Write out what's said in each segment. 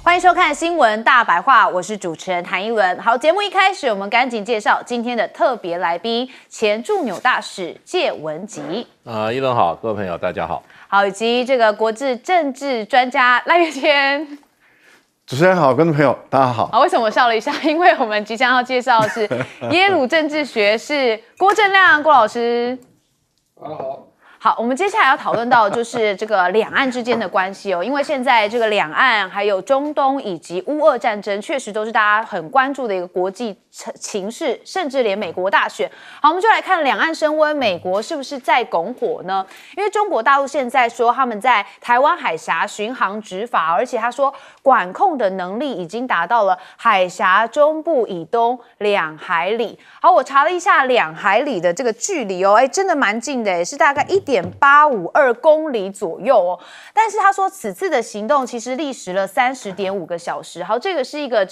欢迎收看《新闻大白话》，我是主持人谭一文。好，节目一开始，我们赶紧介绍今天的特别来宾——前驻纽大使介文汲。一伦好，各位朋友大家好。好，以及这个国际政治专家赖岳谦。主持人好，观众朋友大家好。好，为什么我笑了一下？因为我们即将要介绍的是耶鲁政治学士郭正亮郭老师。大家好。好，我们接下来要讨论到的就是这个两岸之间的关系哦，因为现在这个两岸还有中东以及乌俄战争，确实都是大家很关注的一个国际情势，甚至连美国大选。好，我们就来看两岸升温，美国是不是在拱火呢？因为中国大陆现在说他们在台湾海峡巡航执法，而且他说管控的能力已经达到了海峡中部以东2海里。好，我查了一下2海里的这个距离哦，真的蛮近的，是大概1.852公里左右哦。但是他说此次的行动其实历时了30.5个小时。好，这个是一个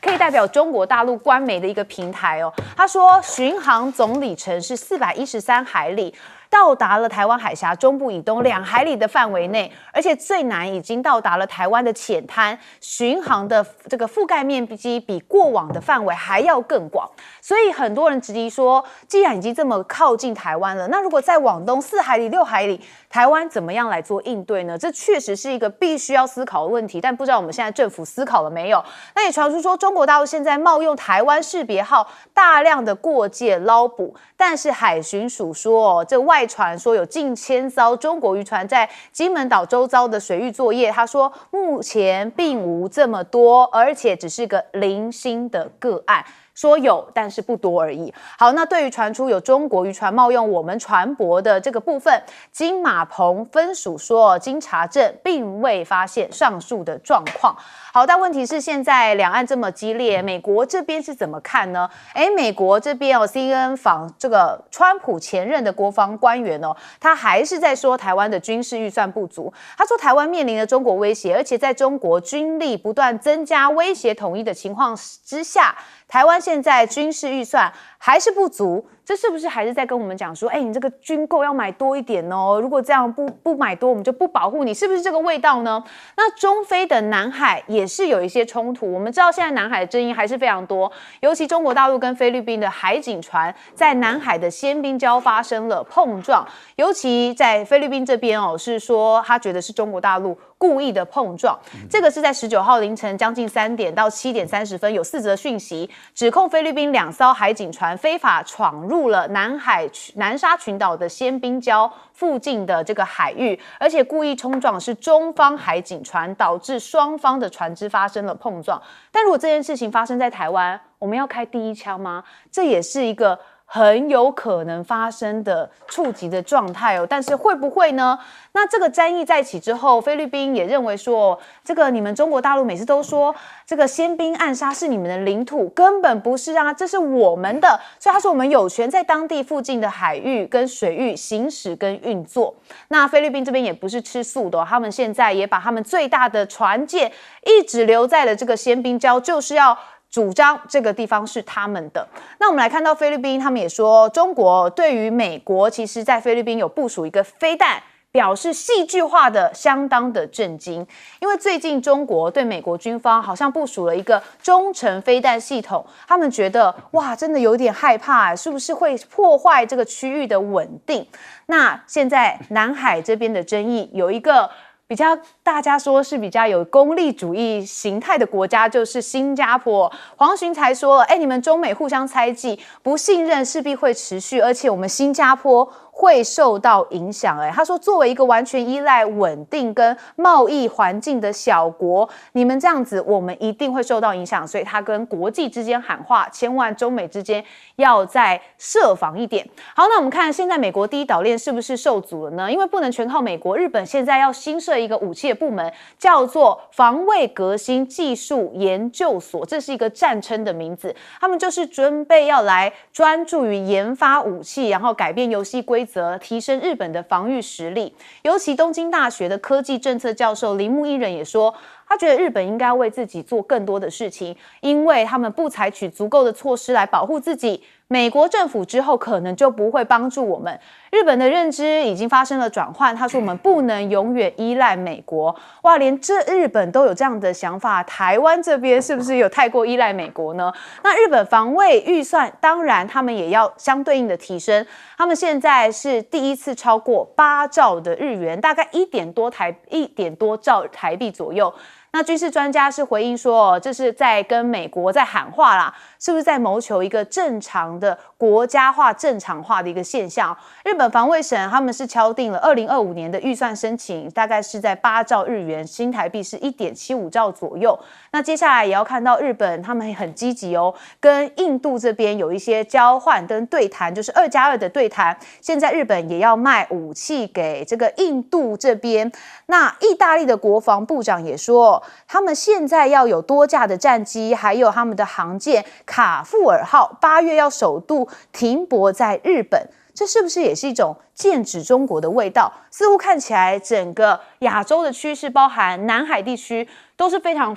可以代表中国大陆官媒的一个平台哦。他说巡航总里程是413海里。到达了台湾海峡中部以东2海里的范围内，而且最南已经到达了台湾的浅滩，巡航的这个覆盖面积比过往的范围还要更广。所以很多人质疑说，既然已经这么靠近台湾了，那如果再往东4海里、6海里，台湾怎么样来做应对呢？这确实是一个必须要思考的问题，但不知道我们现在政府思考了没有？那也传出说，中国大陆现在冒用台湾识别号大量的过界捞捕，但是海巡署说，这外传说有近1000艘中国渔船在金门岛周遭的水域作业，他说目前并无这么多，而且只是个零星的个案。说有，但是不多而已。好，那对于传出有中国渔船冒用我们船舶的这个部分，金马澎分署说，经查证并未发现上述的状况。好，但问题是现在两岸这么激烈，美国这边是怎么看呢？美国这边CNN 访这个川普前任的国防官员他还是在说台湾的军事预算不足。他说台湾面临了中国威胁，而且在中国军力不断增加、威胁统一的情况之下，台湾现在军事预算还是不足，这是不是还是在跟我们讲说，你这个军购要买多一点哦？如果这样不买多，我们就不保护你，是不是这个味道呢？那中非的南海也是有一些冲突，我们知道现在南海的争议还是非常多，尤其中国大陆跟菲律宾的海警船在南海的仙滨礁发生了碰撞，尤其在菲律宾这边是说他觉得是中国大陆故意的碰撞，这个是在19号凌晨将近3点到7点30分有4则讯息，指控菲律宾2艘海警船非法闯入了南沙群岛的仙滨礁附近的这个海域，而且故意冲撞是中方海警船，导致双方的船只发生了碰撞。但如果这件事情发生在台湾，我们要开第一枪吗？这也是一个很有可能发生的触及的状态但是会不会呢？那这个争议在起之后，菲律宾也认为说，这个你们中国大陆每次都说这个仙滨暗沙是你们的领土，根本不是啊，这是我们的。所以他说我们有权在当地附近的海域跟水域行驶跟运作。那菲律宾这边也不是吃素的他们现在也把他们最大的船舰一直留在了这个仙滨礁，就是要主张这个地方是他们的。那我们来看到菲律宾，他们也说中国对于美国其实在菲律宾有部署一个飞弹，表示戏剧化的相当的震惊，因为最近中国对美国军方好像部署了一个中程飞弹系统，他们觉得哇真的有点害怕是不是会破坏这个区域的稳定。那现在南海这边的争议有一个比较大家说是比较有功利主义形态的国家，就是新加坡。黄循才说了，你们中美互相猜忌，不信任势必会持续，而且我们新加坡会受到影响。他说作为一个完全依赖稳定跟贸易环境的小国，你们这样子我们一定会受到影响，所以他跟国际之间喊话，千万中美之间要再设防一点。好，那我们看现在美国第一岛链是不是受阻了呢？因为不能全靠美国，日本现在要新设一个武器的部门，叫做防卫革新技术研究所，这是一个战称的名字，他们就是准备要来专注于研发武器，然后改变游戏规则，提升日本的防御实力。尤其东京大学的科技政策教授铃木一人也说，他觉得日本应该为自己做更多的事情，因为他们不采取足够的措施来保护自己，美国政府之后可能就不会帮助我们。日本的认知已经发生了转换，他说我们不能永远依赖美国。哇，连日本都有这样的想法，台湾这边是不是有太过依赖美国呢？那日本防卫预算当然他们也要相对应的提升，他们现在是第一次超过8兆的日元，大概1点多兆台币左右。那军事专家是回应说，这是在跟美国在喊话啦，是不是在谋求一个正常的国家化、正常化的一个现象？日本防卫省他们是敲定了2025年的预算申请，大概是在8兆日元，新台币是1.75兆左右。那接下来也要看到日本他们很积极哦，跟印度这边有一些交换跟对谈，就是2+2的对谈。现在日本也要卖武器给这个印度这边。那意大利的国防部长也说，他们现在要有多架的战机，还有他们的航舰卡富尔号8月要首度停泊在日本，这是不是也是一种剑指中国的味道？似乎看起来整个亚洲的趋势，包含南海地区，都是非常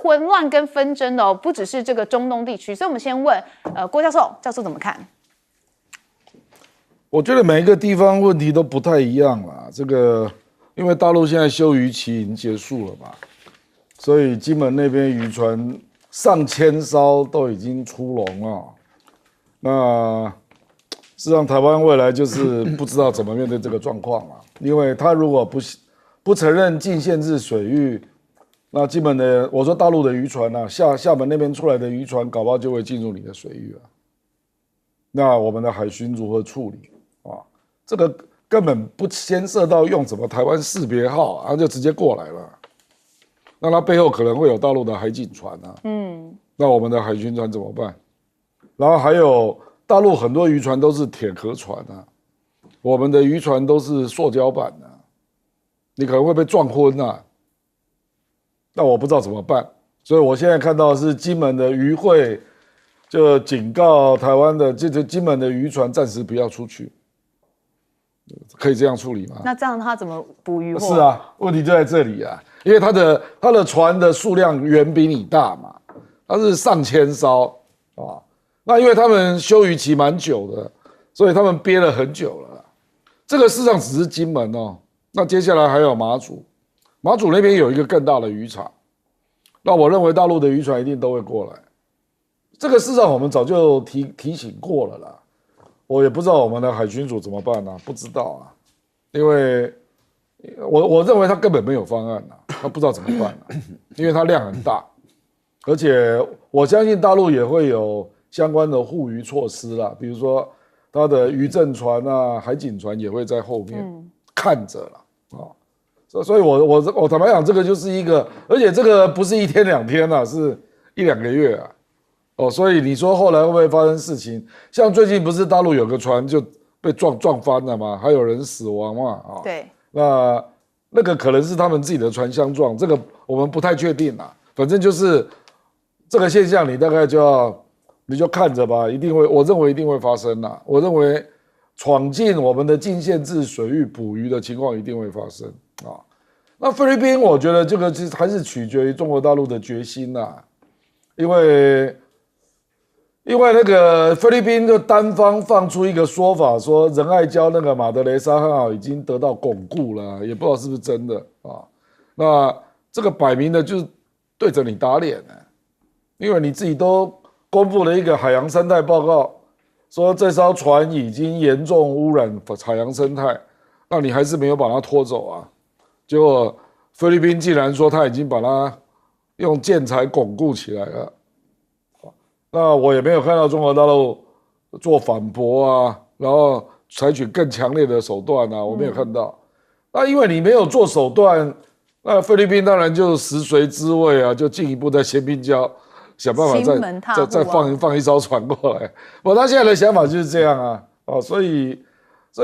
混乱跟纷争的哦，不只是这个中东地区。所以我们先问郭教授怎么看？我觉得每一个地方问题都不太一样啦。这个因为大陆现在休渔期已经结束了嘛，所以金门那边渔船上千艘都已经出笼了。那事实上，台湾未来就是不知道怎么面对这个状况了，因为他如果不承认禁限制水域，那金门的我说大陆的渔船啊，厦门那边出来的渔船，搞不好就会进入你的水域了。那我们的海巡如何处理啊？这个根本不牵涉到用什么台湾识别号，然后就直接过来了。那它背后可能会有大陆的海警船啊，那我们的海巡船怎么办？然后还有大陆很多渔船都是铁壳船啊，我们的渔船都是塑胶板啊，你可能会被撞昏啊。那我不知道怎么办，所以我现在看到的是金门的渔会就警告台湾的这金门的渔船暂时不要出去，可以这样处理吗？那这样他怎么捕鱼获？是啊，问题就在这里啊，因为他的船的数量远比你大嘛，它是上千艘啊。那因为他们休渔期蛮久的，所以他们憋了很久了。这个事实上只是金门哦，那接下来还有马祖那边有一个更大的渔场，那我认为大陆的渔船一定都会过来。这个事实上我们早就提醒过了啦，我也不知道我们的海巡署怎么办啊，不知道啊，因为我认为他根本没有方案啊，他不知道怎么办啊，因为他量很大，而且我相信大陆也会有相关的护渔措施啦，比如说他的渔政船啊、海警船也会在后面看着啦啊。所以我坦白讲，这个就是一个，而且这个不是1天2天啊，是1、2个月啊。哦，所以你说后来会不会发生事情？像最近不是大陆有个船就被撞翻了吗？还有人死亡嘛？啊，对，那个可能是他们自己的船相撞，这个我们不太确定啦。反正就是这个现象，你大概你就看着吧，我认为一定会发生啦。我认为闯进我们的禁限制水域捕鱼的情况一定会发生啊。那菲律宾，我觉得这个其实还是取决于中国大陆的决心啦，因为那个菲律宾就单方放出一个说法，说仁爱礁那个马德雷莎号已经得到巩固了，也不知道是不是真的啊。那这个摆明的就是对着你打脸呢，因为你自己都公布了一个海洋生态报告，说这艘船已经严重污染海洋生态，那你还是没有把它拖走啊。结果菲律宾竟然说他已经把它用建材巩固起来了。那我也没有看到中国大陆做反驳啊，然后采取更强烈的手段啊，我没有看到。那因为你没有做手段，那菲律宾当然就食髓知味啊，就进一步在咸滨礁想办法再放一艘船过来。他现在的想法就是这样啊，所以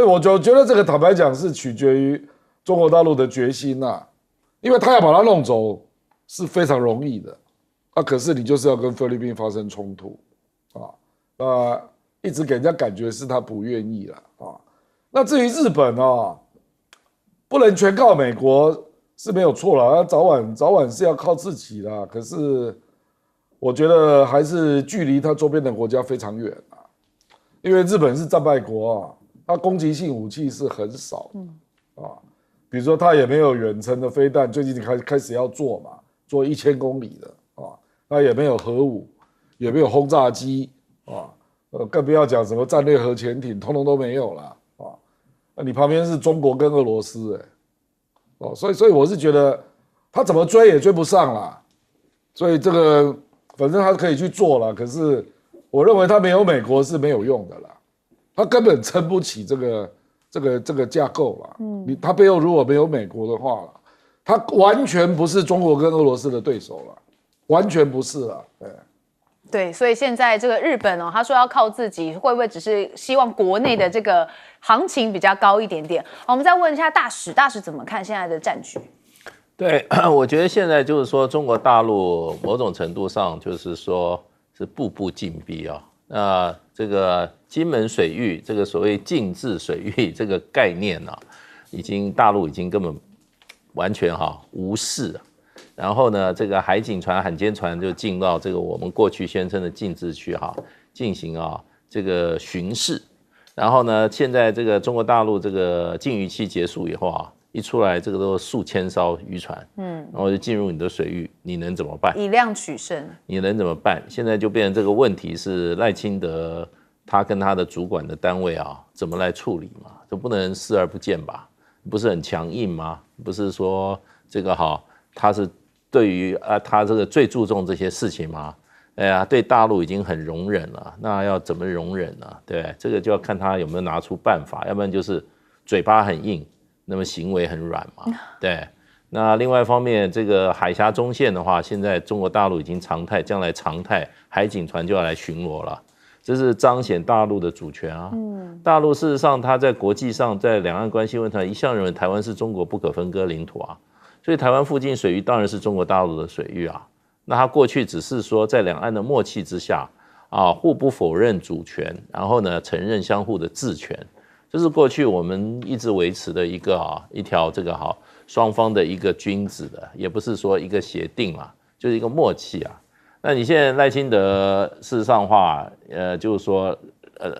我就觉得这个坦白讲是取决于中国大陆的决心啊，因为他要把它弄走是非常容易的。可是你就是要跟菲律宾发生冲突啊，一直给人家感觉是他不愿意了啊。那至于日本啊，不能全靠美国，是没有错啦，早晚是要靠自己啦。可是我觉得还是距离他周边的国家非常远啊，因为日本是战败国啊，它攻击性武器是很少的啊，比如说它也没有远程的飞弹，最近开始要做嘛，做1000公里的啊，它也没有核武，也没有轰炸机啊，更不要讲什么战略核潜艇，通通都没有啦啊。你旁边是中国跟俄罗斯所以我是觉得他怎么追也追不上啦，所以这个反正他可以去做啦，可是我认为他没有美国是没有用的啦，他根本撑不起这个架构啦。他背后如果没有美国的话啦，他完全不是中国跟俄罗斯的对手了，完全不是啦。对，所以现在这个日本他说要靠自己，会不会只是希望国内的这个行情比较高一点点？好，我们再问一下大使怎么看现在的战局？对，我觉得现在就是说中国大陆某种程度上就是说是步步进逼啊。那这个金门水域这个所谓禁制水域这个概念啊，大陆已经根本完全无视了。然后呢，这个海警船、罕见船就进到这个我们过去宣称的禁制区进行这个巡视。然后呢，现在这个中国大陆这个禁渔期结束以后一出来这个都数千艘渔船，然后就进入你的水域，你能怎么办？以量取胜，你能怎么办？现在就变成这个问题是赖清德他跟他的主管的单位怎么来处理嘛？就不能视而不见吧？不是很强硬吗？不是说这个他是对于他这个最注重这些事情吗？哎呀，对大陆已经很容忍了，那要怎么容忍呢？对，这个就要看他有没有拿出办法，要不然就是嘴巴很硬，那么行为很软嘛。对，那另外一方面，这个海峡中线的话，现在中国大陆已经常态，将来常态海警船就要来巡逻了，这是彰显大陆的主权啊。大陆事实上，他在国际上，在两岸关系问题上，一向认为台湾是中国不可分割领土啊。所以台湾附近水域当然是中国大陆的水域啊。那他过去只是说在两岸的默契之下互不否认主权，然后呢承认相互的治权，这是过去我们一直维持的一条这个双方的一个君子的，也不是说一个协定啦，就是一个默契啊。那你现在赖清德事实上的话，就是说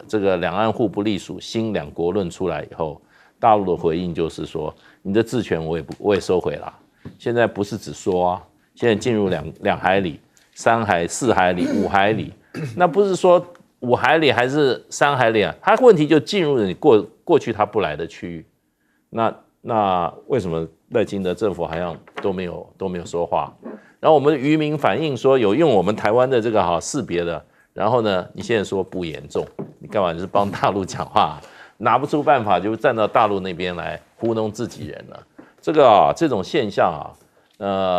这个两岸互不隶属新两国论出来以后，大陆的回应就是说，你的治权我也收回了。现在不是只说现在进入2海里、3海、4海里、5海里，那不是说5海里还是3海里啊？它问题就进入了你过去它不来的区域。那为什么赖清德政府好像都没有说话？然后我们的渔民反映说有用我们台湾的这个识别的，然后呢，你现在说不严重，你干嘛就是帮大陆讲话？拿不出办法就站到大陆那边来糊弄自己人了。这种现象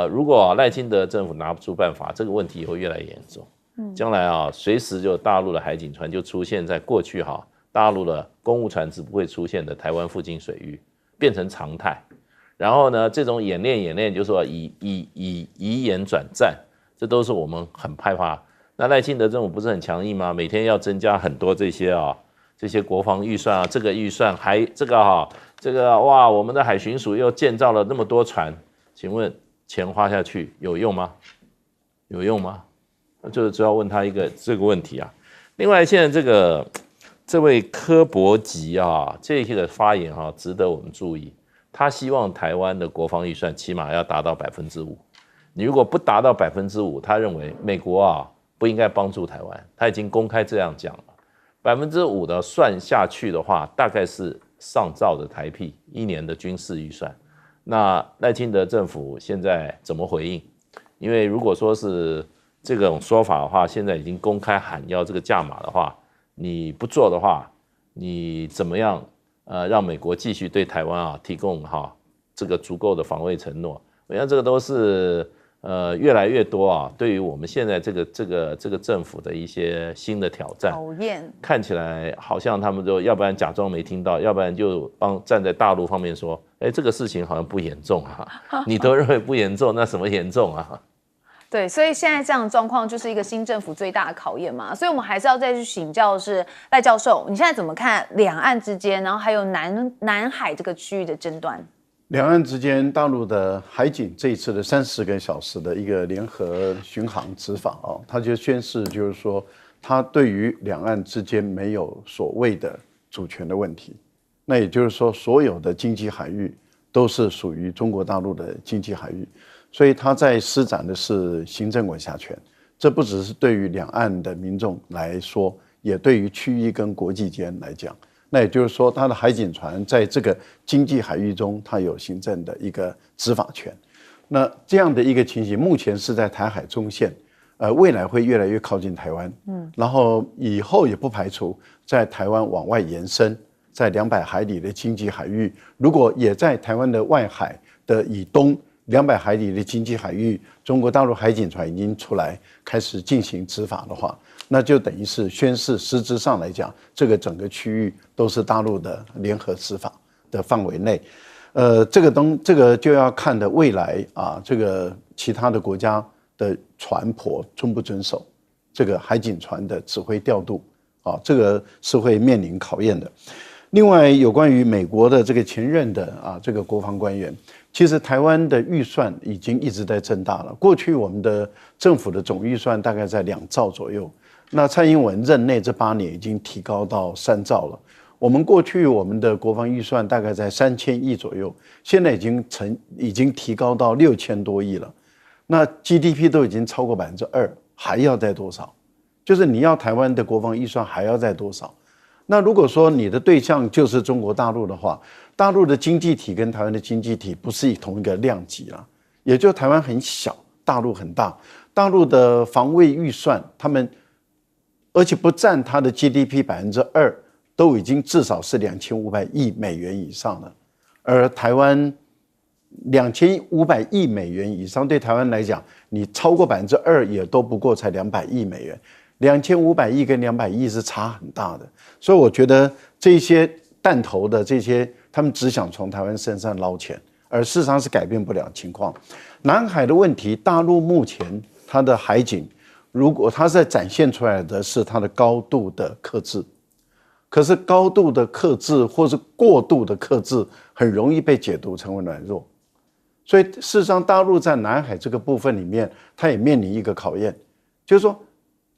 如果赖清德政府拿不出办法，这个问题会越来越严重。将来随时就大陆的海警船就出现在过去大陆的公务船只不会出现的台湾附近水域，变成常态。然后呢，这种演练就是说以演转战，这都是我们很害怕。那赖清德政府不是很强硬吗？每天要增加很多这些国防预算这个预算还这个哇，我们的海巡署又建造了那么多船，请问钱花下去有用吗？有用吗？就只要问他这个问题啊。另外，现在这位柯博吉这个发言值得我们注意。他希望台湾的国防预算起码要达到5%。你如果不达到5%，他认为美国不应该帮助台湾。他已经公开这样讲了。5%的算下去的话，大概是上兆的台币1年的军事预算。那赖清德政府现在怎么回应？因为如果说是这种说法的话，现在已经公开喊要这个价码的话，你不做的话，你怎么样让美国继续对台湾提供这个足够的防卫承诺？我想这个都是越来越多对于我们现在这个政府的一些新的挑战，考验看起来好像他们就要不然假装没听到，要不然就站在大陆方面说，这个事情好像不严重你都认为不严重，那什么严重啊？对，所以现在这样的状况就是一个新政府最大的考验嘛，所以我们还是要再去请教的是赖教授，你现在怎么看两岸之间，然后还有南海这个区域的争端？两岸之间大陆的海警这一次的30个小时的一个联合巡航执法它就宣示就是说，它对于两岸之间没有所谓的主权的问题。那也就是说，所有的经济海域都是属于中国大陆的经济海域，所以它在施展的是行政管辖权。这不只是对于两岸的民众来说，也对于区域跟国际间来讲。那也就是说，它的海警船在这个经济海域中，它有行政的一个执法权。那这样的一个情形，目前是在台海中线，未来会越来越靠近台湾，然后以后也不排除在台湾往外延伸，在200海里的经济海域，如果也在台湾的外海的以东200海里的经济海域，中国大陆海警船已经出来开始进行执法的话，那就等于是宣示，实质上来讲，这个整个区域都是大陆的联合执法的范围内。这个就要看的未来这个其他的国家的船舶遵不遵守这个海警船的指挥调度这个是会面临考验的。另外，有关于美国的这个前任的这个国防官员，其实台湾的预算已经一直在增大了。过去我们的政府的总预算大概在2兆左右，那蔡英文任内这8年已经提高到3兆了。我们过去我们的国防预算大概在3000亿左右，现在已经提高到6000多亿了。那 GDP 都已经超过2%，还要再多少？就是你要台湾的国防预算还要再多少？那如果说你的对象就是中国大陆的话，大陆的经济体跟台湾的经济体不是同一个量级了，也就台湾很小，大陆很大。大陆的防卫预算，他们而且不占它的 GDP 2%，都已经至少是2500亿美元以上了。而台湾2500亿美元以上，对台湾来讲，你超过2%也都不过才200亿美元。2500亿跟200亿是差很大的，所以我觉得这些弹头的这些，他们只想从台湾身上捞钱，而事实上是改变不了情况。南海的问题，大陆目前它的海警，如果它在展现出来的是它的高度的克制，可是高度的克制或是过度的克制，很容易被解读成为软弱。所以事实上，大陆在南海这个部分里面，它也面临一个考验，就是说，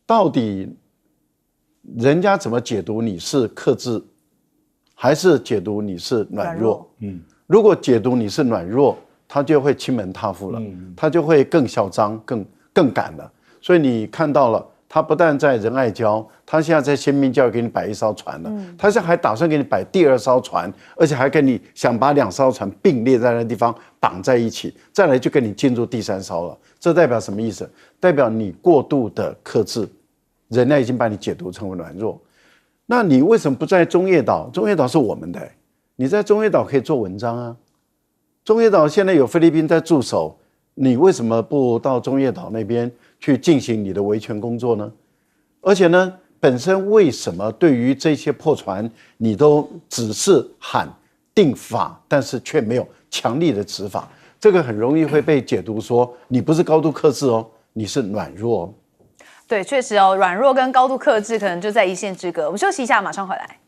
到底人家怎么解读你是克制，还是解读你是软弱？如果解读你是软弱，他就会亲门踏户了，他就会更嚣张、更敢了。所以你看到了，他不但在仁爱礁，他现在在先民礁给你摆1艘船了，他现在还打算给你摆第2艘船，而且还跟你想把2艘船并列在那地方绑在一起，再来就跟你进入第3艘了。这代表什么意思？代表你过度的克制。人家已经把你解读成为软弱，那你为什么不在中业岛？中业岛是我们的，你在中业岛可以做文章啊。中业岛现在有菲律宾在驻守，你为什么不到中业岛那边去进行你的维权工作呢？而且呢，本身为什么对于这些破船，你都只是喊定法，但是却没有强力的执法？这个很容易会被解读说你不是高度克制哦，你是软弱哦。对，确实哦，软弱跟高度克制可能就在一线之隔。我们休息一下，马上回来。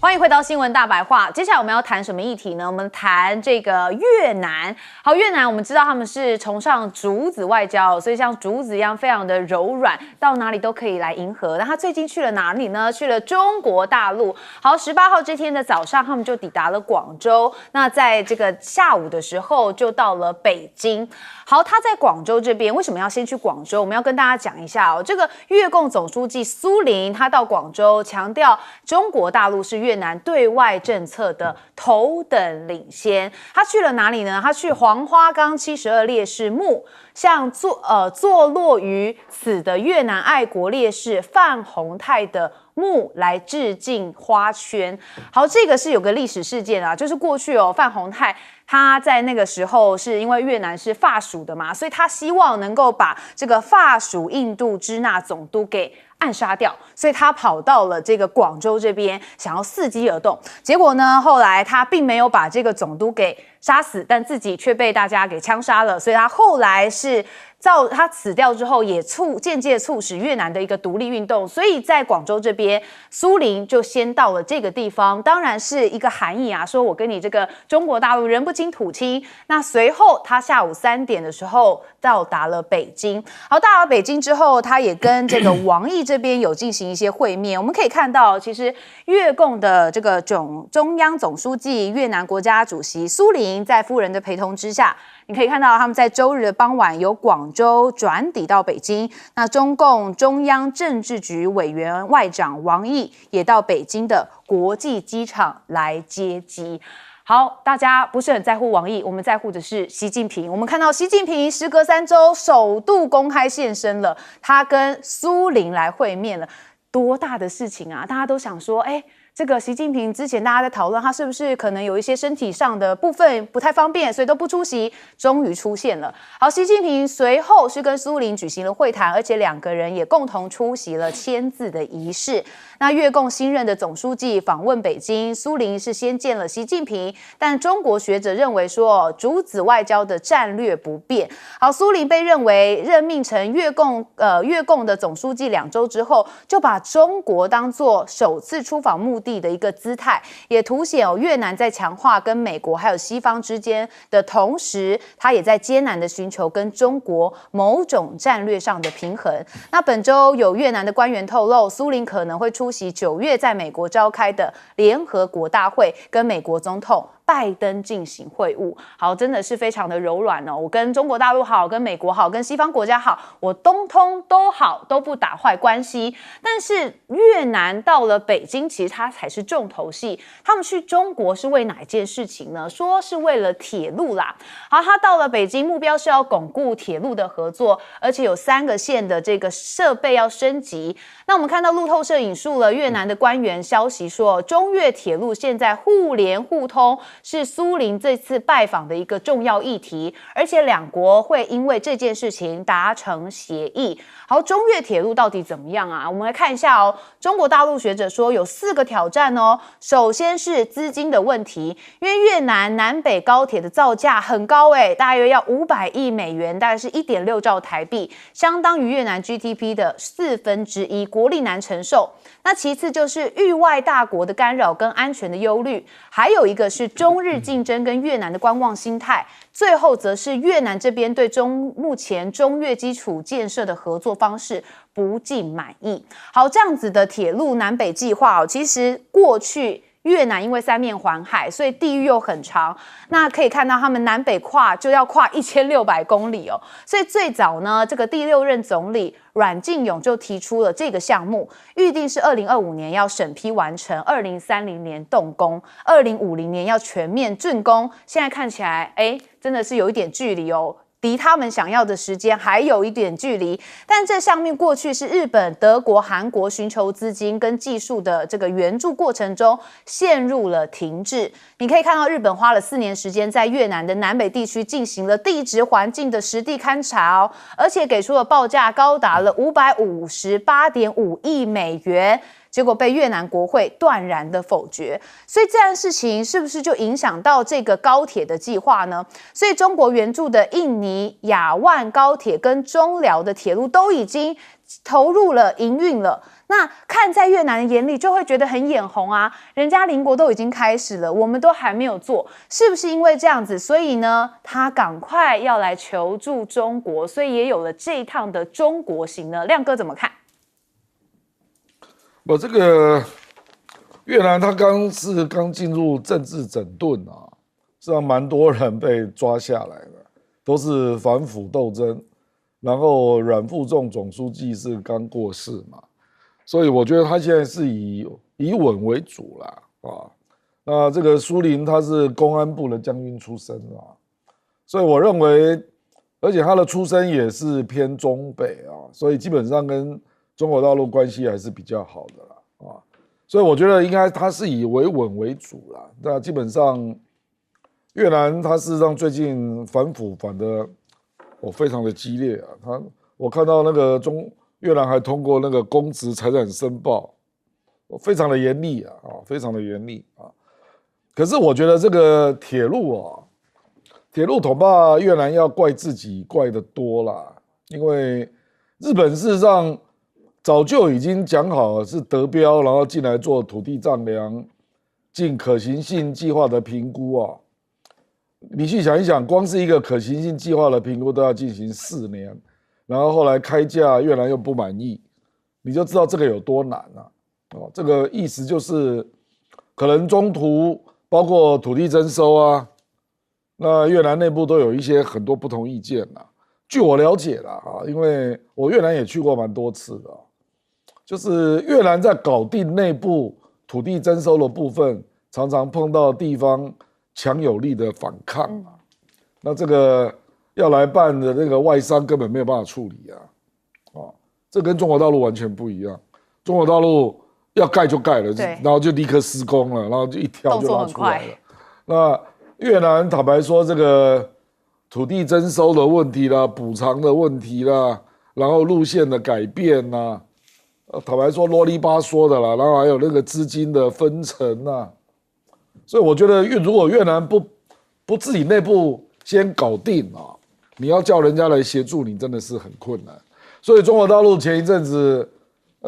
欢迎回到新闻大白话。接下来我们要谈什么议题呢？我们谈这个越南。好，越南我们知道他们是崇尚竹子外交，所以像竹子一样非常的柔软，到哪里都可以来迎合。那他最近去了哪里呢？去了中国大陆。好，18号这天的早上，他们就抵达了广州。那在这个下午的时候，就到了北京。好，他在广州这边为什么要先去广州？我们要跟大家讲一下哦。这个越共总书记苏林他到广州，强调中国大陆是越南对外政策的头等领先。他去了哪里呢？他去黄花岗72烈士墓，向坐落于此的越南爱国烈士范洪泰的墓来致敬花圈。好，这个是有个历史事件啊，就是过去范洪泰他在那个时候是因为越南是法属的嘛，所以他希望能够把这个法属印度支那总督给暗杀掉，所以他跑到了这个广州这边，想要伺机而动。结果呢，后来他并没有把这个总督给杀死，但自己却被大家给枪杀了。所以他后来是他死掉之后，也间接促使越南的一个独立运动。所以在广州这边，苏林就先到了这个地方，当然是一个含义啊，说我跟你这个中国大陆人不亲土亲。那随后他下午3点的时候到达了北京。好，到了北京之后，他也跟这个王毅这边有进行一些会面。我们可以看到，其实越共的这个中央总书记、越南国家主席苏林在夫人的陪同之下，你可以看到他们在周日的傍晚由广州转抵到北京。那中共中央政治局委员外长王毅也到北京的国际机场来接机。好，大家不是很在乎王毅，我们在乎的是习近平。我们看到习近平时隔3周首度公开现身了，他跟苏林来会面了，多大的事情啊！大家都想说，这个习近平之前大家在讨论他是不是可能有一些身体上的部分不太方便，所以都不出席，终于出现了。好，习近平随后是跟苏林举行了会谈，而且2个人也共同出席了签字的仪式。那越共新任的总书记访问北京，苏林是先见了习近平，但中国学者认为说主子外交的战略不变。好，苏林被认为任命成越共的总书记2周之后，就把中国当作首次出访目的的一个姿态，也凸显越南在强化跟美国还有西方之间的同时，他也在艰难的寻求跟中国某种战略上的平衡。那本周有越南的官员透露，苏林可能会出席9月在美国召开的联合国大会，跟美国总统拜登进行会晤。好，真的是非常的柔软哦。我跟中国大陆好，跟美国好，跟西方国家好，我通通都好，都不打坏关系。但是越南到了北京，其实它才是重头戏。他们去中国是为哪一件事情呢？说是为了铁路啦。好，他到了北京，目标是要巩固铁路的合作，而且有3个线的这个设备要升级。那我们看到路透社引述了越南的官员消息说，中越铁路现在互联互通是苏林这次拜访的一个重要议题，而且2国会因为这件事情达成协议。好，中越铁路到底怎么样啊？我们来看一下哦。中国大陆学者说有4个挑战哦。首先是资金的问题，因为越南南北高铁的造价很高大约要500亿美元，大概是1.6兆台币，相当于越南 GDP 的1/4，国力难承受。那其次就是域外大国的干扰跟安全的忧虑，还有一个是中日竞争跟越南的观望心态，最后则是越南这边对目前中越基础建设的合作方式不尽满意。好，这样子的铁路南北计划其实过去越南因为3面环海，所以地域又很长，那可以看到他们南北就要跨1600公里哦。所以最早呢，这个第6任总理阮敬勇就提出了这个项目，预定是2025年要审批完成，2030年动工，2050年要全面竣工。现在看起来，真的是有一点距离哦。离他们想要的时间还有一点距离，但这项目过去是日本、德国、韩国寻求资金跟技术的这个援助过程中陷入了停滞。你可以看到，日本花了4年时间在越南的南北地区进行了地质环境的实地勘察哦，而且给出了报价高达了558.5亿美元。结果被越南国会断然的否决，所以这件事情是不是就影响到这个高铁的计划呢？所以中国援助的印尼雅万高铁跟中辽的铁路都已经投入了营运了，那看在越南的眼里就会觉得很眼红啊，人家邻国都已经开始了，我们都还没有做，是不是因为这样子，所以呢他赶快要来求助中国，所以也有了这一趟的中国行呢？亮哥怎么看？这个越南他刚进入政治整顿啊，实际上蛮多人被抓下来的，都是反腐斗争。然后阮富仲总书记是刚过世嘛，所以我觉得他现在是以稳为主啦啊。那这个苏林他是公安部的将军出身啊，所以我认为，而且他的出身也是偏中北啊，所以基本上跟中国大陆关系还是比较好的啦啊，所以我觉得应该它是以维稳为主啦。那基本上越南它事实上最近反腐反的非常的激烈啊，我看到那个越南还通过那个公职财产申报，非常的严厉啊，非常的严厉啊。可是我觉得这个铁路恐怕越南要怪自己怪得多啦，因为日本事实上早就已经讲好是得标，然后进来做土地丈量、进可行性计划的评估啊。你去想一想，光是一个可行性计划的评估都要进行4年，然后后来开价越南又不满意，你就知道这个有多难啊！这个意思就是可能中途包括土地征收啊。那越南内部都有很多不同意见啦。据我了解啦，因为我越南也去过蛮多次的，就是越南在搞定内部土地征收的部分，常常碰到地方强有力的反抗那这个要来办的那个外商根本没有办法处理这跟中国大陆完全不一样。中国大陆要盖就盖了，然后就立刻施工了，然后就一条就拉出来了。那越南坦白说，这个土地征收的问题啦、补偿的问题啦，然后路线的改变啦，坦白说啰里吧嗦的啦，然后还有那个资金的分成啦，所以我觉得如果越南不自己内部先搞定你要叫人家来协助你，真的是很困难。所以中国大陆前一阵子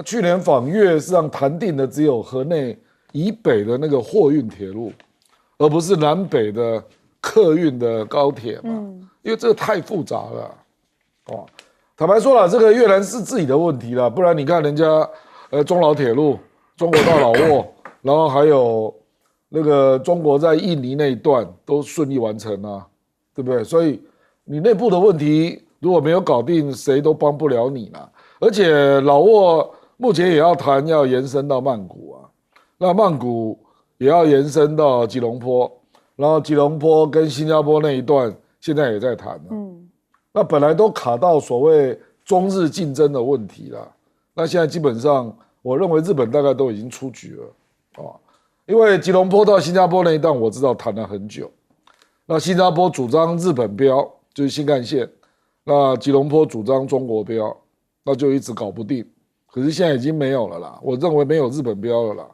去年访越，实际上谈定的只有河内以北的那个货运铁路。而不是南北的客运的高铁嘛，因为这个太复杂了，坦白说了，这个越南是自己的问题啦，不然你看人家中老铁路、中国到老挝，然后还有那个中国在印尼那一段都顺利完成啊，对不对？所以你内部的问题如果没有搞定，谁都帮不了你啦。而且老挝目前也要谈，要延伸到曼谷啊，那曼谷也要延伸到吉隆坡，然后吉隆坡跟新加坡那一段现在也在谈那本来都卡到所谓中日竞争的问题了，那现在基本上我认为日本大概都已经出局了因为吉隆坡到新加坡那一段我知道谈了很久，那新加坡主张日本标就是新干线，那吉隆坡主张中国标，那就一直搞不定。可是现在已经没有了啦，我认为没有日本标了啦。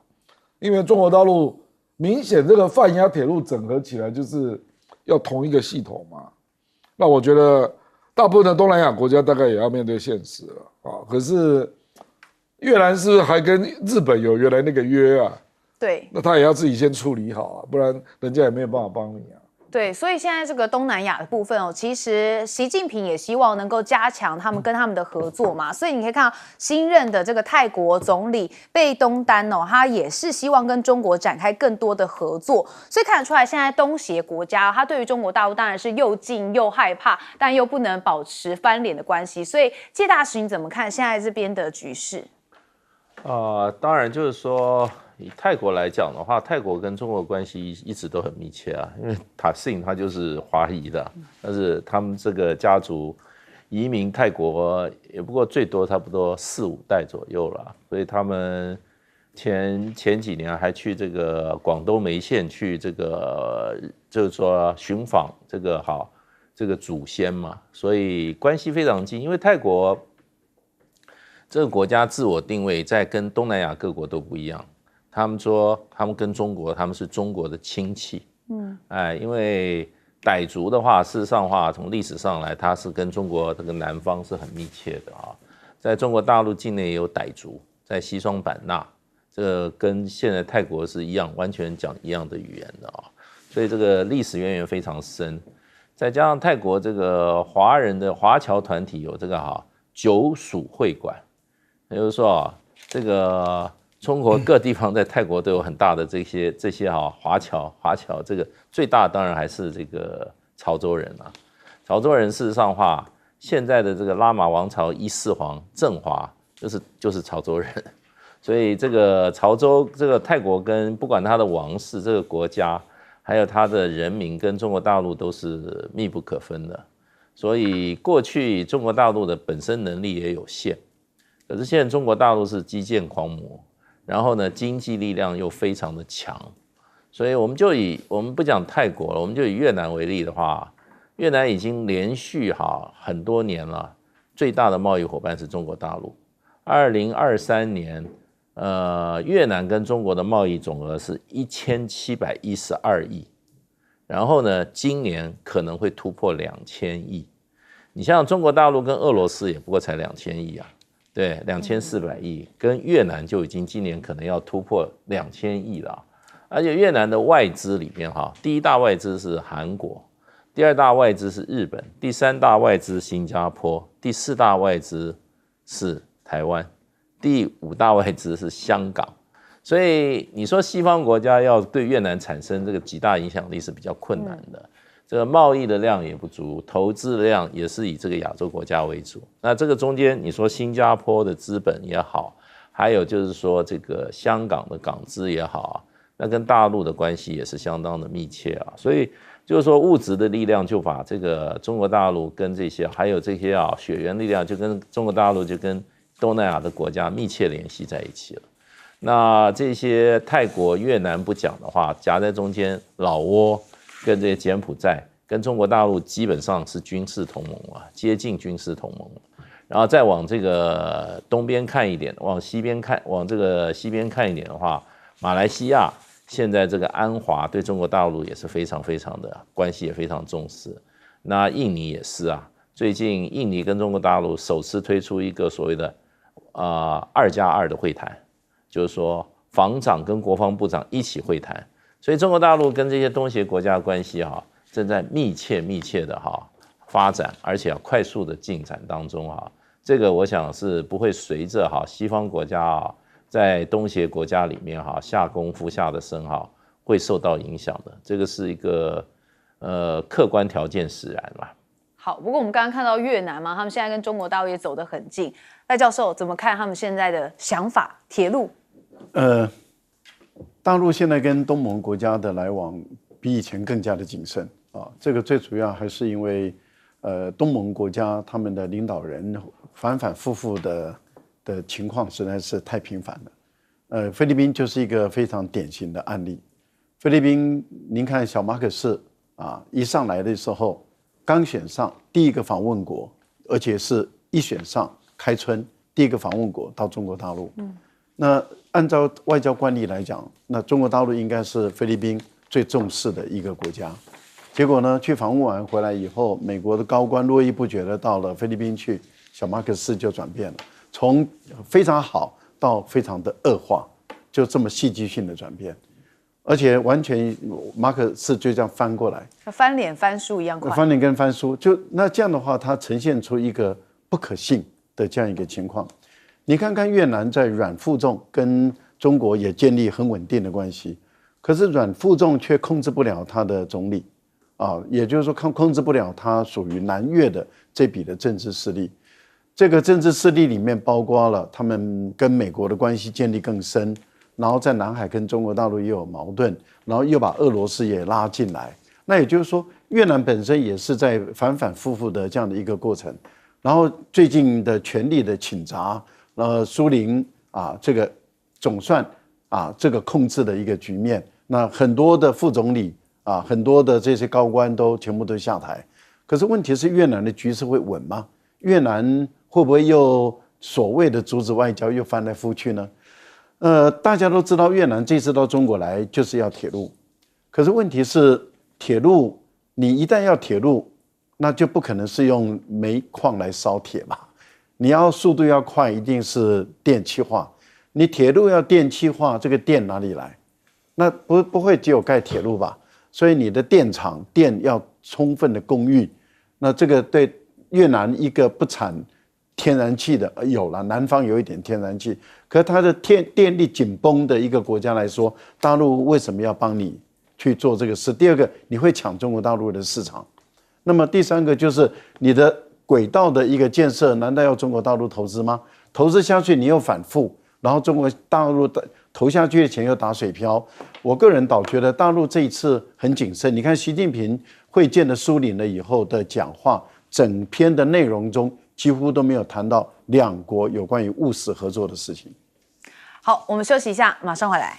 因为中国大陆明显这个泛亚铁路整合起来就是要同一个系统嘛，那我觉得大部分的东南亚国家大概也要面对现实了可是越南是不是还跟日本有原来那个约啊？对，那他也要自己先处理好不然人家也没有办法帮你对，所以现在这个东南亚的部分其实习近平也希望能够加强跟他们的合作嘛，所以你可以看到新任的这个泰国总理贝东丹他也是希望跟中国展开更多的合作，所以看得出来现在东协国家他对于中国大陆当然是又敬又害怕，但又不能保持翻脸的关系，所以介大使你怎么看现在这边的局势？当然就是说以泰国来讲的话，泰国跟中国关系一直都很密切啊，因为塔信他就是华裔的，但是他们这个家族移民泰国也不过最多差不多4、5代左右了，所以他们前几年还去这个广东梅县去这个就是说寻访这个祖先嘛，所以关系非常近，因为泰国这个国家自我定位在跟东南亚各国都不一样。他们说，他们跟中国，他们是中国的亲戚。因为傣族的话，事实上的话，从历史上来，它是跟中国这个南方是很密切的在中国大陆境内也有傣族，在西双版纳，这个跟现在泰国是一样，完全讲一样的语言的所以这个历史渊源非常深。再加上泰国这个华人的华侨团体有这个九属会馆，也就是说这个中国各地方在泰国都有很大的这些华侨，这个最大当然还是这个潮州人潮州人事实上的话，现在的这个拉玛王朝一世皇振华就是潮州人，所以这个潮州这个泰国跟不管他的王室这个国家，还有他的人民跟中国大陆都是密不可分的，所以过去中国大陆的本身能力也有限，可是现在中国大陆是基建狂魔。然后呢，经济力量又非常的强，所以我们不讲泰国了，我们就以越南为例的话，越南已经连续很多年了，最大的贸易伙伴是中国大陆。2023年，越南跟中国的贸易总额是1712亿，然后呢，今年可能会突破2000亿。你像中国大陆跟俄罗斯也不过才2000亿啊，对，2400亿，跟越南就已经今年可能要突破2000亿了。而且越南的外资里面第一大外资是韩国，第二大外资是日本，第三大外资新加坡，第四大外资是台湾，第五大外资是香港。所以你说西方国家要对越南产生这个极大影响力是比较困难的，这个贸易的量也不足，投资的量也是以这个亚洲国家为主。那这个中间你说新加坡的资本也好，还有就是说这个香港的港资也好，那跟大陆的关系也是相当的密切啊。所以就是说物质的力量就把这个中国大陆跟这些还有这些血缘力量就跟中国大陆就跟东南亚的国家密切联系在一起了。那这些泰国、越南不讲的话，夹在中间，老挝跟这些柬埔寨跟中国大陆基本上是军事同盟啊，接近军事同盟。然后再往这个东边看一点，往西边看一点的话，马来西亚现在这个安华对中国大陆也是非常非常的关系也非常重视。那印尼也是啊，最近印尼跟中国大陆首次推出一个所谓的2+2的会谈。就是说，防长跟国防部长一起会谈，所以中国大陆跟这些东协国家的关系正在密切的发展，而且快速的进展当中这个我想是不会随着西方国家在东协国家里面下功夫下的深会受到影响的，这个是一个客观条件使然啦。好，不过我们刚刚看到越南嘛，他们现在跟中国大陆也走得很近。赖教授怎么看他们现在的想法？铁路？大陆现在跟东盟国家的来往比以前更加的谨慎啊。这个最主要还是因为东盟国家他们的领导人反反复复的情况实在是太频繁了。菲律宾就是一个非常典型的案例。菲律宾，您看小马可仕一上来的时候。刚选上第一个访问国，而且是一选上开春第一个访问国到中国大陆。那按照外交惯例来讲，那中国大陆应该是菲律宾最重视的一个国家。结果呢，去访问完回来以后，美国的高官络绎不绝的到了菲律宾去，小马可仕就转变了，从非常好到非常的恶化，就这么戏剧性的转变。而且完全马可仕就这样翻过来，翻脸翻书一样快。翻脸跟翻书，那这样的话，它呈现出一个不可信的这样一个情况。你看看越南在阮富仲跟中国也建立很稳定的关系，可是阮富仲却控制不了他的总理也就是说控制不了他属于南越的这笔的政治势力。这个政治势力里面包括了他们跟美国的关系建立更深。然后在南海跟中国大陆也有矛盾，然后又把俄罗斯也拉进来，那也就是说，越南本身也是在反反复复的这样的一个过程。然后最近的权力的倾轧，苏林这个总算这个控制的一个局面，那很多的副总理很多的这些高官都全部都下台。可是问题是越南的局势会稳吗？越南会不会又所谓的阻止外交又翻来覆去呢？大家都知道越南这次到中国来就是要铁路，可是问题是铁路你一旦要铁路，那就不可能是用煤矿来烧铁吧，你要速度要快，一定是电气化。你铁路要电气化，这个电哪里来？那不会只有盖铁路吧？所以你的电厂电要充分的供应，那这个对越南一个不产天然气的有了，南方有一点天然气，可是它的电力紧绷的一个国家来说，大陆为什么要帮你去做这个事？第二个，你会抢中国大陆的市场。那么第三个就是你的轨道的一个建设，难道要中国大陆投资吗？投资下去你又反复，然后中国大陆的投下去的钱又打水漂。我个人倒觉得大陆这一次很谨慎。你看习近平会见了苏林了以后的讲话，整篇的内容中几乎都没有谈到两国有关于务实合作的事情。好，我们休息一下，马上回来。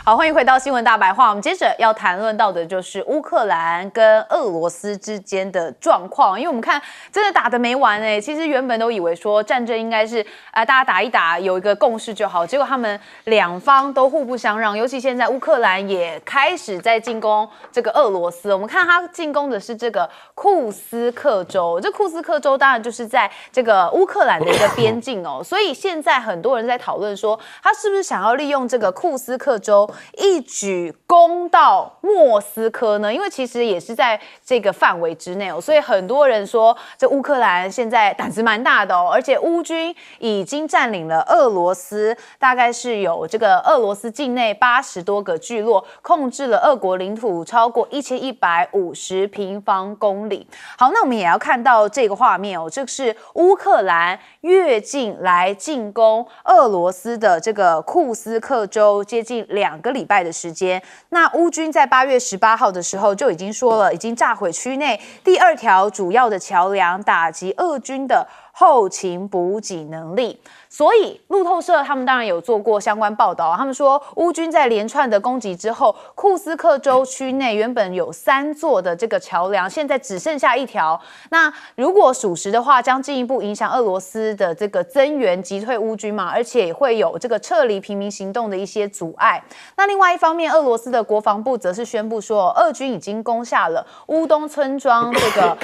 好，欢迎回到新闻大白话。我们接着要谈论到的就是乌克兰跟俄罗斯之间的状况，因为我们看真的打得没完哎。其实原本都以为说战争应该是大家打一打有一个共识就好，结果他们两方都互不相让，尤其现在乌克兰也开始在进攻这个俄罗斯。我们看他进攻的是这个库斯克州，这库斯克州当然就是在这个乌克兰的一个边境哦，所以现在很多人在讨论说，他是不是想要利用这个库斯克州一举攻到莫斯科呢？因为其实也是在这个范围之内哦，所以很多人说这乌克兰现在胆子蛮大的哦，而且乌军已经占领了俄罗斯，大概是有这个俄罗斯境内80多个聚落，控制了俄国领土超过1150平方公里。好，那我们也要看到这个画面哦，这是乌克兰越境来进攻俄罗斯的这个库斯克州，接近2个礼拜的时间。那乌军在8月18号的时候就已经说了，已经炸毁区内第2条主要的桥梁，打击俄军的后勤补给能力。所以路透社他们当然有做过相关报道，他们说乌军在连串的攻击之后，库斯克州区内原本有3座的这个桥梁，现在只剩下1条。那如果属实的话，将进一步影响俄罗斯的这个增援击退乌军嘛，而且也会有这个撤离平民行动的一些阻碍。那另外一方面，俄罗斯的国防部则是宣布说，俄军已经攻下了乌东村庄这个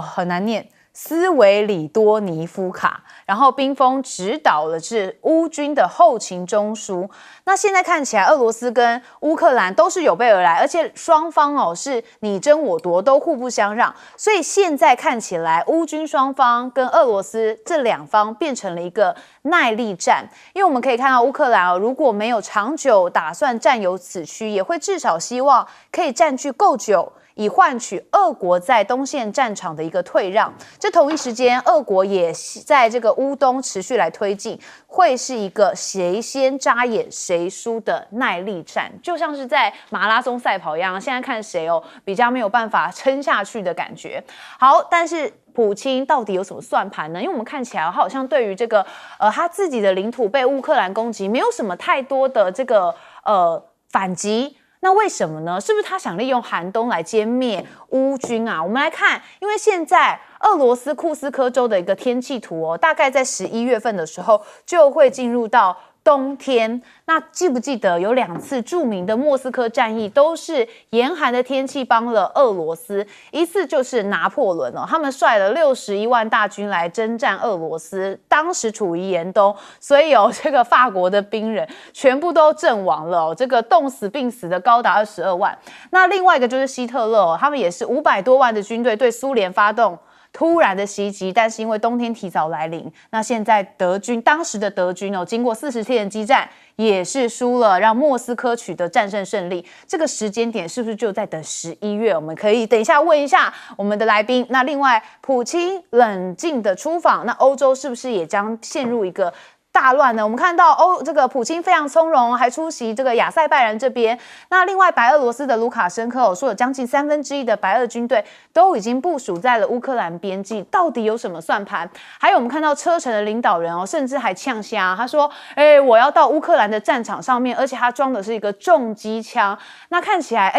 很难念。斯维里多尼夫卡，然后兵锋指导的是乌军的后勤中枢。那现在看起来，俄罗斯跟乌克兰都是有备而来，而且双方是你争我夺，都互不相让。所以现在看起来，乌军双方跟俄罗斯这2方变成了一个耐力战。因为我们可以看到，乌克兰如果没有长久打算占有此区，也会至少希望可以占据够久，以换取俄国在东线战场的一个退让。这同一时间，俄国也在这个乌东持续来推进，会是一个谁先扎眼谁输的耐力战，就像是在马拉松赛跑一样。现在看谁比较没有办法撑下去的感觉。好，但是普京到底有什么算盘呢？因为我们看起来他好像对于这个他自己的领土被乌克兰攻击，没有什么太多的这个反击。那为什么呢？是不是他想利用寒冬来歼灭乌军啊？我们来看，因为现在俄罗斯库斯科州的一个天气图大概在11月份的时候就会进入到冬天。那记不记得有2次著名的莫斯科战役都是严寒的天气帮了俄罗斯？一次就是拿破仑他们率了61万大军来征战俄罗斯，当时处于严冬，所以这个法国的兵人全部都阵亡了这个冻死病死的高达22万。那另外一个就是希特勒他们也是500多万的军队对苏联发动突然的袭击，但是因为冬天提早来临，那现在当时的德军经过40天的激战，也是输了，让莫斯科取得战胜胜利。这个时间点是不是就在等11月？我们可以等一下问一下我们的来宾。那另外，普京冷静的出访，那欧洲是不是也将陷入一个大乱呢？我们看到这个普京非常从容，还出席这个亚塞拜然这边。那另外，白俄罗斯的卢卡申科说，有将近1/3的白俄军队都已经部署在了乌克兰边境，到底有什么算盘？还有我们看到车臣的领导人甚至还呛瞎，他说：“我要到乌克兰的战场上面，而且他装的是一个重机枪。”那看起来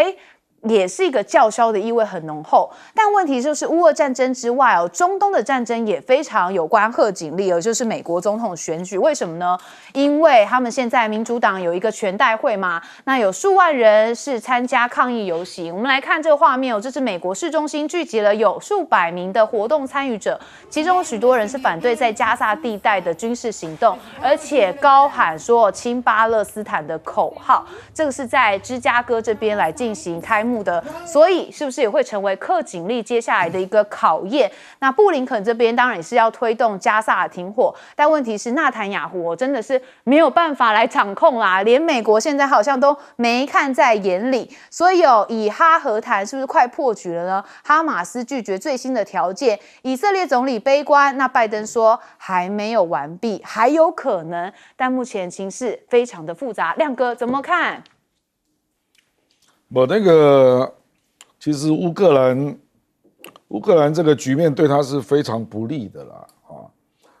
也是一个叫嚣的意味很浓厚。但问题就是乌俄战争之外中东的战争也非常有关贺锦丽，就是美国总统选举。为什么呢？因为他们现在民主党有一个全代会嘛，那有数万人是参加抗议游行。我们来看这个画面这是美国市中心聚集了有数百名的活动参与者，其中有许多人是反对在加萨地带的军事行动，而且高喊说亲巴勒斯坦的口号。这个是在芝加哥这边来进行开幕幕的，所以是不是也会成为贺锦丽接下来的一个考验？那布林肯这边当然也是要推动加萨停火，但问题是纳坦雅胡真的是没有办法来掌控啦，连美国现在好像都没看在眼里，所以以哈和谈是不是快破局了呢？哈马斯拒绝最新的条件，以色列总理悲观，那拜登说还没有完毕，还有可能，但目前情势非常的复杂。亮哥怎么看？我那个其实乌克兰这个局面对他是非常不利的啦啊！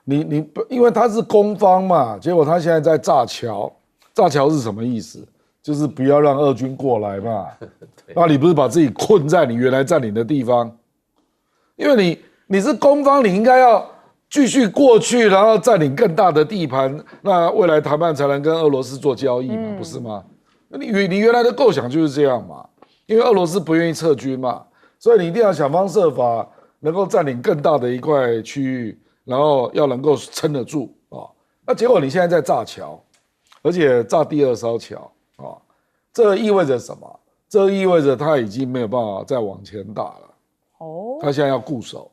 你因为他是攻方嘛，结果他现在在炸桥，炸桥是什么意思？就是不要让俄军过来嘛。那你不是把自己困在你原来占领的地方？因为你是攻方，你应该要继续过去，然后占领更大的地盘，那未来谈判才能跟俄罗斯做交易嘛，不是吗？你原来的构想就是这样嘛，因为俄罗斯不愿意撤军嘛，所以你一定要想方设法能够占领更大的一块区域，然后要能够撑得住啊。那结果你现在在炸桥，而且炸第二艘桥啊，这意味着什么？这意味着他已经没有办法再往前打了。哦，他现在要固守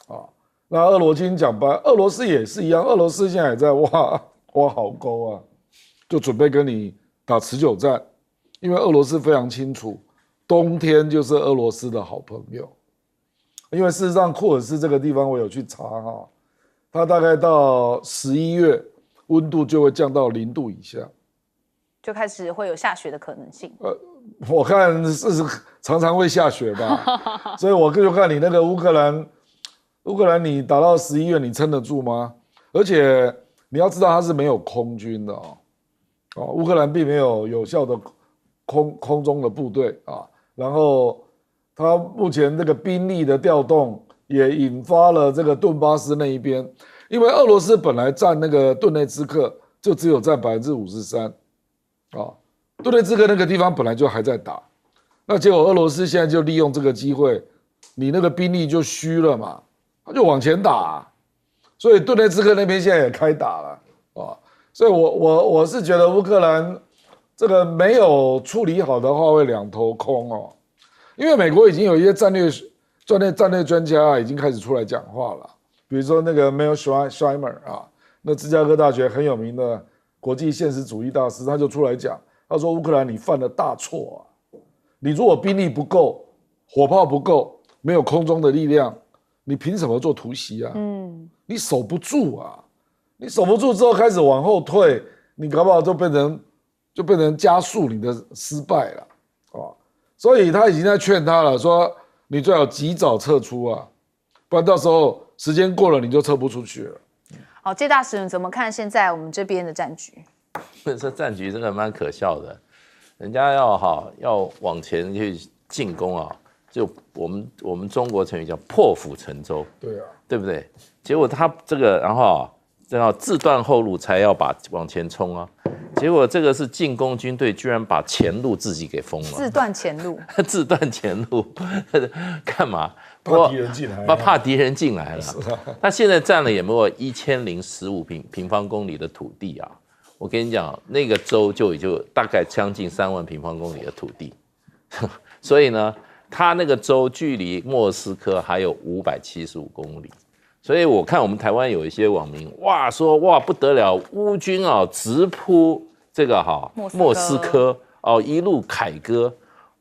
啊。那俄罗斯也是一样，俄罗斯现在也在挖壕沟啊，就准备跟你打持久战，因为俄罗斯非常清楚，冬天就是俄罗斯的好朋友。因为事实上，库尔斯这个地方我有去查哈，它大概到11月，温度就会降到0度以下，就开始会有下雪的可能性。我看是常常会下雪吧，所以我就看你那个乌克兰，你打到11月，你撑得住吗？而且你要知道，它是没有空军的乌克兰并没有有效的空中的部队啊，然后它目前这个兵力的调动也引发了这个顿巴斯那一边，因为俄罗斯本来占那个顿内茨克就只有占53%啊，顿内茨克那个地方本来就还在打，那结果俄罗斯现在就利用这个机会，你那个兵力就虚了嘛，他就往前打所以顿内茨克那边现在也开打了啊。所以我是觉得乌克兰这个没有处理好的话会两头空因为美国已经有一些战略专家已经开始出来讲话了，比如说那个 Mel Schreimer 那芝加哥大学很有名的国际现实主义大师，他就出来讲，他说乌克兰你犯了大错你如果兵力不够，火炮不够，没有空中的力量，你凭什么做突袭你守不住你守不住之后开始往后退，你搞不好就变成加速你的失败了所以他已经在劝他了，说你最好及早撤出不然到时候时间过了你就撤不出去了。好，介大使你怎么看现在我们这边的战局？这战局真的蛮可笑的，人家要往前去进攻就我们中国成语叫破釜沉舟，对不对？结果他这个然后要自断后路才要往前冲结果这个是进攻军队居然把前路自己给封了，自断前路自断前路干嘛？怕敌人进来怕敌人进来了。他现在占了有没有1015平方公里的土地我跟你讲，那个州就大概将近3万平方公里的土地，所以呢，他那个州距离莫斯科还有575公里。所以我看我们台湾有一些网民说不得了，乌军直扑这个莫斯科一路凯歌，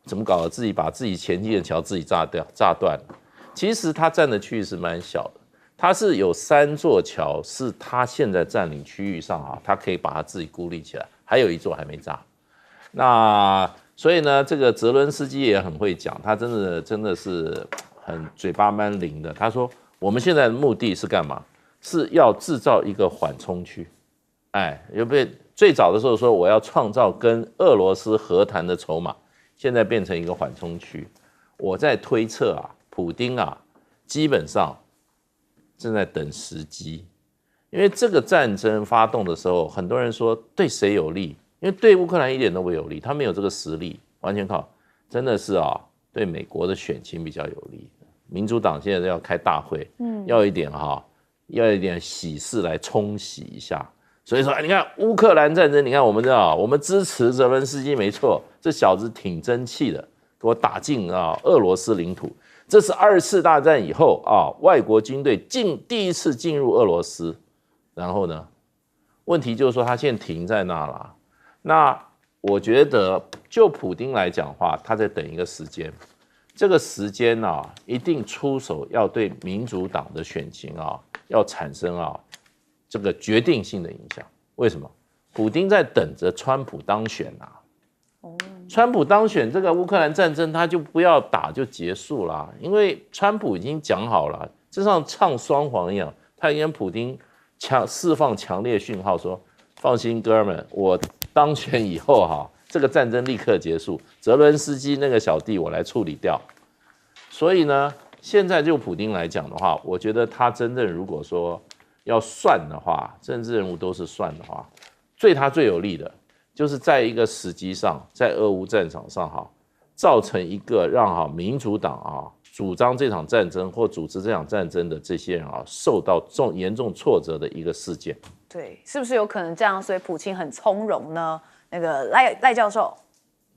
怎么搞的？自己把自己前进的桥自己炸断了。其实他占的区域是蛮小的，他是有3座桥是他现在占领区域上他可以把他自己孤立起来，还有1座还没炸。那所以呢，这个泽伦斯基也很会讲，他真的是很嘴巴蛮灵的。他说，我们现在的目的是干嘛？是要制造一个缓冲区。最早的时候说我要创造跟俄罗斯和谈的筹码，现在变成一个缓冲区。我在推测普丁基本上正在等时机，因为这个战争发动的时候，很多人说对谁有利？因为对乌克兰一点都不有利，他没有这个实力，完全靠真的是对美国的选情比较有利。民主党现在要开大会，要一点喜事来冲洗一下。所以说，你看乌克兰战争，你看我们支持泽伦斯基没错，这小子挺争气的。给我打进俄罗斯领土。这是2次大战以后外国军队第一次进入俄罗斯，然后呢，问题就是说他现在停在那了。那我觉得就普丁来讲的话，他在等一个时间，这个时间一定出手要对民主党的选情要产生这个决定性的影响。为什么？普丁在等着川普当选川普当选，这个乌克兰战争他就不要打就结束了，因为川普已经讲好了，就像唱双簧一样，他已经普丁释放强烈讯号说，放心哥们，我当选以后这个战争立刻结束，泽伦斯基那个小弟我来处理掉。所以呢，现在就普丁来讲的话，我觉得他真正如果说要算的话，政治人物都是算的话，对他最有利的就是在一个时机上，在俄乌战场上造成一个让民主党主张这场战争或主持这场战争的这些人受到严重挫折的一个事件。对，是不是有可能这样？所以普京很从容呢？那个赖教授，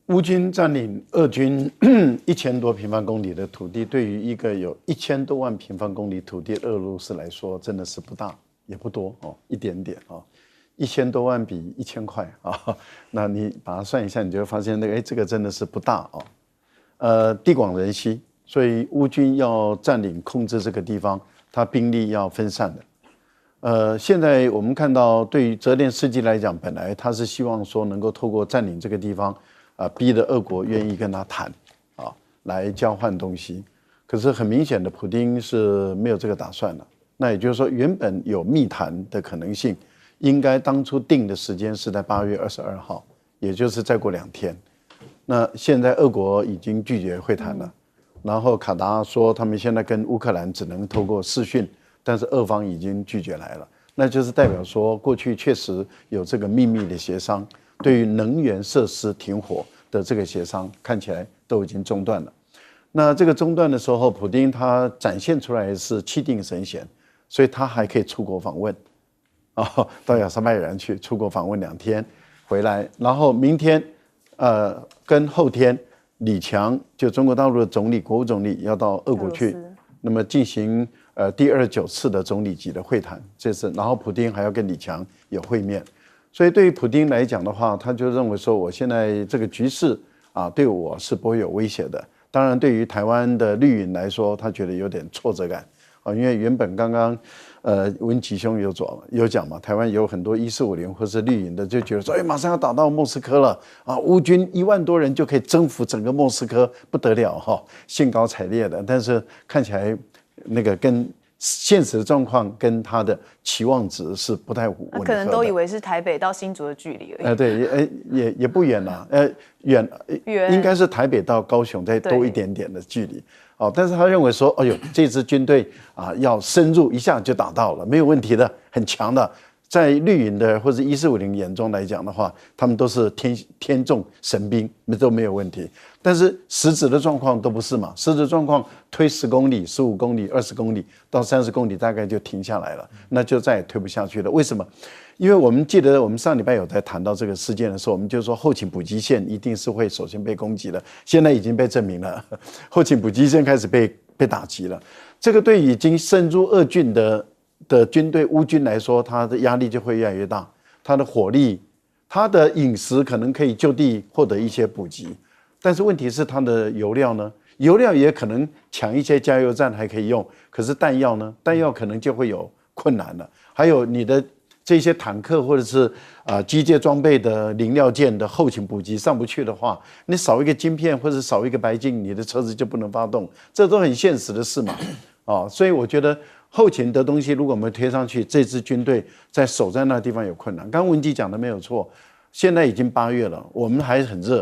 乌军占领俄军1000多平方公里的土地，对于一个有1000多万平方公里土地的俄罗斯来说，真的是不大也不多一点点1000多万比1000块那你把它算一下，你就会发现这个真的是不大地广人稀，所以乌军要占领控制这个地方，它兵力要分散的。现在我们看到，对于泽连斯基来讲，本来他是希望说能够透过占领这个地方，逼得俄国愿意跟他谈，来交换东西。可是很明显的，普丁是没有这个打算的。那也就是说，原本有密谈的可能性，应该当初定的时间是在8月22号，也就是再过2天。那现在俄国已经拒绝会谈了，然后卡达说他们现在跟乌克兰只能透过视讯。但是俄方已经拒绝来了，那就是代表说，过去确实有这个秘密的协商，对于能源设施停火的这个协商，看起来都已经中断了。那这个中断的时候，普丁他展现出来的是气定神闲，所以他还可以出国访问，到亚塞拜然去出国访问2天，回来，然后明天，跟后天，李强就中国大陆的总理、国务总理要到俄国去，那么进行。第29次的总理级的会谈，这是，然后普丁还要跟李强有会面，所以对于普丁来讲的话，他就认为说，我现在这个局势对我是不会有威胁的。当然，对于台湾的绿营来说，他觉得有点挫折感因为原本刚刚文吉兄有讲嘛，台湾有很多1450或是绿营的就觉得说，马上要打到莫斯科了乌军1万多人就可以征服整个莫斯科，不得了兴高采烈的，但是看起来。那个跟现实的状况跟他的期望值是不太吻合的，可能都以为是台北到新竹的距离而已。对，也不远啦，远应该是台北到高雄再多一点点的距离但是他认为说，这支军队要深入，一下就打到了，没有问题的，很强的。在绿营的或者1450眼中来讲的话，他们都是天纵神兵，都没有问题。但是实质的状况都不是嘛，实质状况推10公里、15公里、20公里到30公里，大概就停下来了，那就再也推不下去了。为什么？因为我们记得我们上礼拜有在谈到这个事件的时候，我们就说后勤补给线一定是会首先被攻击的，现在已经被证明了，后勤补给线开始被打击了。这个对已经深入俄军的军队乌军来说，他的压力就会越来越大，他的火力、他的饮食可能可以就地获得一些补给，但是问题是他的油料呢？油料也可能抢一些加油站还可以用，可是弹药呢？弹药可能就会有困难了。还有你的这些坦克或者是机械装备的零料件的后勤补给上不去的话，你少一个晶片或者少一个白金，你的车子就不能发动，这都很现实的事嘛。所以我觉得。后勤的东西，如果我们推上去，这支军队在守在那地方有困难。刚刚文基讲的没有错，现在已经8月了，我们还很热。